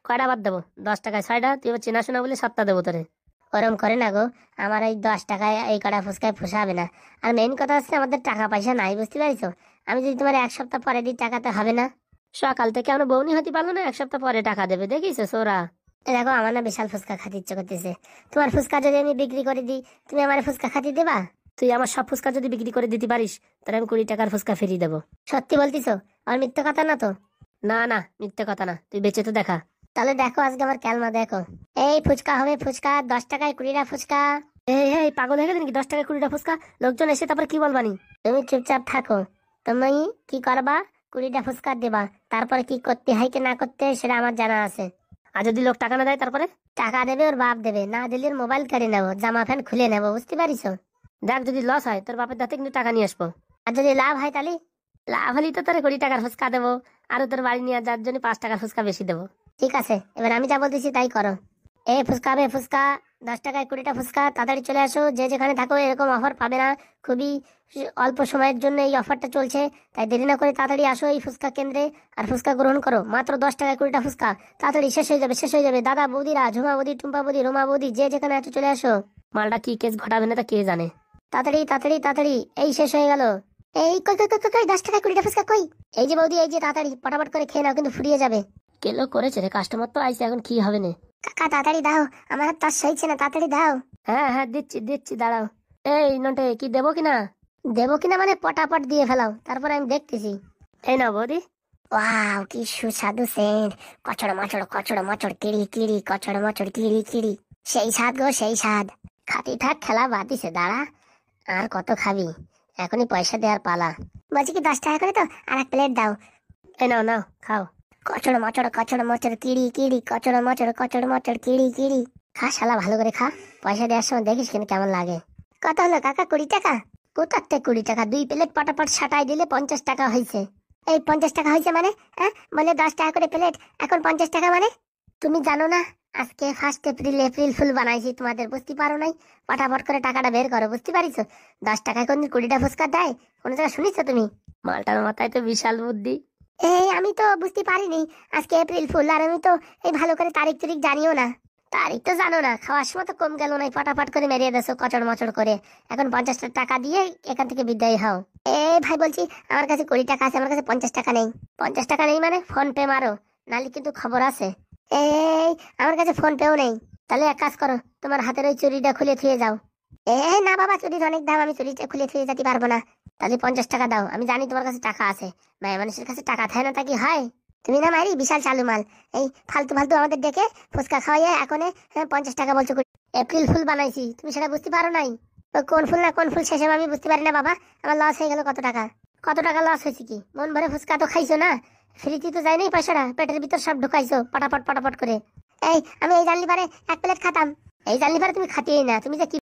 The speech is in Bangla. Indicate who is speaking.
Speaker 1: কয়টা বাদ দেবো? 10 টাকায় 6টা, তুই এবার চেনাশোনা বলে 7টা দেবো তোরে।
Speaker 2: ওরম করে না গো, আমার এই 10 টাকায় এই কটা ফুচকায় পোষাবে না। আর মেইন কথা হচ্ছে আমাদের টাকা পয়সা নাই, বুঝতে পারিছো? আমি যদি তোমার 1 সপ্তাহ পরে দিই টাকাতে হবে না?
Speaker 1: সকাল থেকে আমরা বউনি হতে পারলো না, 1 সপ্তাহ পরে টাকা দেবে, দেখিছো সোরা?
Speaker 2: দেখো আমার না বিশাল ফুচকা খাতে ইচ্ছে করতেছে। তোমার ফুচকা যদি আমি বিক্রি করে দিই, তুমি আমার ফুচকা খাতি দেবা?
Speaker 1: তুই আমার সব ফুচকা যদি বিক্রি করে দিতে পারিস, তাহলে আমি 20 টাকার ফুচকা ফিরিয়ে দেবো।
Speaker 2: সত্যি বলতিছো? আর মিথ্যে কথা না তো?
Speaker 1: না না, মিথ্যে কথা না, তুই বেঁচে তো দেখা।
Speaker 2: তাহলে দেখো আজকে আমার ক্যালমা দেখো। এই ফুচকা হবে ফুচকা, 10 টাকায় 20টা ফুচকা।
Speaker 1: এই এই পাগল হয়ে গেলি নাকি? 10 টাকায় 20টা ফুচকা? লোকজন এসে তারপর কি বলবানি?
Speaker 2: তুমি চুপচাপ থাকো। তুমি কি করবা? 20টা ফুচকা দেবা। তারপরে কি করতে হয় কি না করতে হয় সেটা আমার জানা আছে।
Speaker 1: আর যদি লোক টাকা না দেয় তারপরে?
Speaker 2: টাকা দেবে ওর বাপ দেবে, না দিলে ওর মোবাইল কেড়ে নেবো, জামা প্যান্ট খুলে নেবো, বুঝতে পারিস?
Speaker 1: দেখ, যদি লস হয় তোর বাপের দাঁতে কিন্তু টাকা নিয়ে আসবো।
Speaker 2: আর যদি লাভ হয় তাহলে?
Speaker 1: লাভ হলেই তো তোর 20 টাকার ফুচকা দেবো, আর তোর বাড়ি নিয়ে যার জন্য 5 টাকার ফুচকা বেশি দেবো।
Speaker 2: ঠিক আছে, এবার আমি যা বলতেছি তাই করো। এ ফুচকা হবে ফুচকা, 10 টাকায় 20টা ফুচকা, তাড়াতাড়ি চলে আসো। যে যেখানে থাকো এরকম অফার পাবে না, খুবই অল্প সময়ের জন্য এই অফারটা চলছে। তাই দেরি না করে তাড়াতাড়ি আসো এই ফুচকা কেন্দ্রে, আর ফুচকা গ্রহণ করো। মাত্র 10 টাকায় 20টা ফুচকা, তাড়াতাড়ি শেষ হয়ে যাবে, শেষ হয়ে যাবে। দাদা বৌদিরা, ঝুমা বৌদি, টুম্পা বৌদি, রোমা বৌদি, যে যেখানে আছো চলে আসো।
Speaker 1: মালটা কি কেস ঘটাবে না তা কে জানে।
Speaker 2: তাড়াতাড়ি তাড়াতাড়ি তাড়াতাড়ি, এই শেষ হয়ে গেল। এই কই কই কই কই কই, 10 টাকায় 20টা ফুচকা কই? এই যে বৌদি, এই যে, তাড়াতাড়ি পটাপট করে খেয়ে নাও, কিন্তু ফুরিয়ে যাবে।
Speaker 1: কেলো করেছে রে, কাস্টমার তো আইছে, এখন কি হবে না?
Speaker 2: কাকা তাড়াতাড়ি দাও, আমার আর তার সইছে না, তাড়াতাড়ি দাও।
Speaker 1: হ্যাঁ হ্যাঁ, দিচ্ছি দিচ্ছি, দাঁড়াও। এই নটে, কি দেবো কিনা?
Speaker 2: দেবো কিনা মানে পটাপট দিয়ে ফেলাও, তারপরে আমি দেখতেছি।
Speaker 1: এই না বৌদি।
Speaker 2: ওয়াও, কি সুস্বাদু সেন্ট! কচড় মচড় কিড়ি কিড়ি, কচড় মচড় কিড়ি কিড়ি। সেই স্বাদ গো, সেই স্বাদ। খাতি থাক, খেলা বাদ দিছে, দাঁড়া। আর কত খাবি? এখনই পয়সা দেওয়ার পালা। বলছি কি, 10 টাকা করে তো আর এক প্লেট দাও।
Speaker 1: এই নাও নাও, খাও।
Speaker 2: কচড় মচড় কিড়ি কিড়ি, কচড় মচড় কিড়ি কিড়ি। খা শালা, ভালো করে খা। পয়সা দেওয়ার সময় দেখিস কিন্তু কেমন লাগে। কত হলো কাকা? 20 টাকা? কোথাতে 20 টাকা? 2 প্লেট পটাপট সাটাই দিলে 50 টাকা হয়েছে। এই 50 টাকা হয়েছে মানে? হ্যাঁ, বলে 10 টাকা করে প্লেট, এখন 50 টাকা মানে? তুমি জানো না আজকে 1 এপ্রিল, এপ্রিল ফুল বানাইছি তোমাদের, বুঝতে পারো নাই? পটাপট করে টাকাটা বের করো, বুঝতে পারিস? 10 টাকায় কোনদিন 20টা ফুচকা দেয়? কোনো জায়গায় শুনিস তুমি?
Speaker 1: মালটার মাথায় তো বিশাল বুদ্ধি।
Speaker 2: এই আমি তো বুঝতে পারিনি আজকে এপ্রিল ফুল, আর আমি তো এই ভালো করে তারিখ তারিখ জানিও না। তারিখ তো জানো না, খাওয়ার সময় তো কম গেল নাই, ফটাফট করে মেরিয়ে দেছো কচড় মচড় করে। এখন 50 টাকা দিয়ে এখান থেকে বিদায় হও। ভাই বলছি, আমার কাছে 20 টাকা আছে, আমার কাছে 50 টাকা নেই। 50 টাকা নেই মানে ফোন পে মারো, নালে কিন্তু খবর আছে। এই আমার কাছে ফোন পেও নেই। তাহলে এক কাজ করো, তোমার হাতের ওই চুড়িটা খুলে থুয়ে যাও। না বাবা, চুরির অনেক দাম, আমি চুরিটা খুলে থুয়ে যেতে পারবো না। তাহলে 50 টাকা দাও, আমি জানি তোমার কাছে টাকা আছে। মায়ের মানুষের কাছে টাকা থাকে না তা কি হয়? তুমি না মারি বিশাল চালু মাল। এই ফালতু ফালতু আমাদের ডেকে ফুচকা খাওয়াইয়া এখন 50 টাকা বলছো। এপ্রিল ফুল বানাইছি, তুমি সেটা বুঝতে পারো নাই? তো কোন ফুল না কোন ফুল শেষে আমি বুঝতে পারি না বাবা। আমার লস হয়ে গেল কত টাকা। কত টাকা লস হয়েছে কি? মন ভরে ফুচকা তো খাইছো না, ফ্রিতে তো যাই নাই পয়সাটা, পেটের ভিতর সব ঢুকাইছো পটাপট পটাপট করে। আমি এই জানলি পারে 1 প্লেট খাতাম। এই জানলি পারে তুমি খাতিয়েই না, তুমি যে কি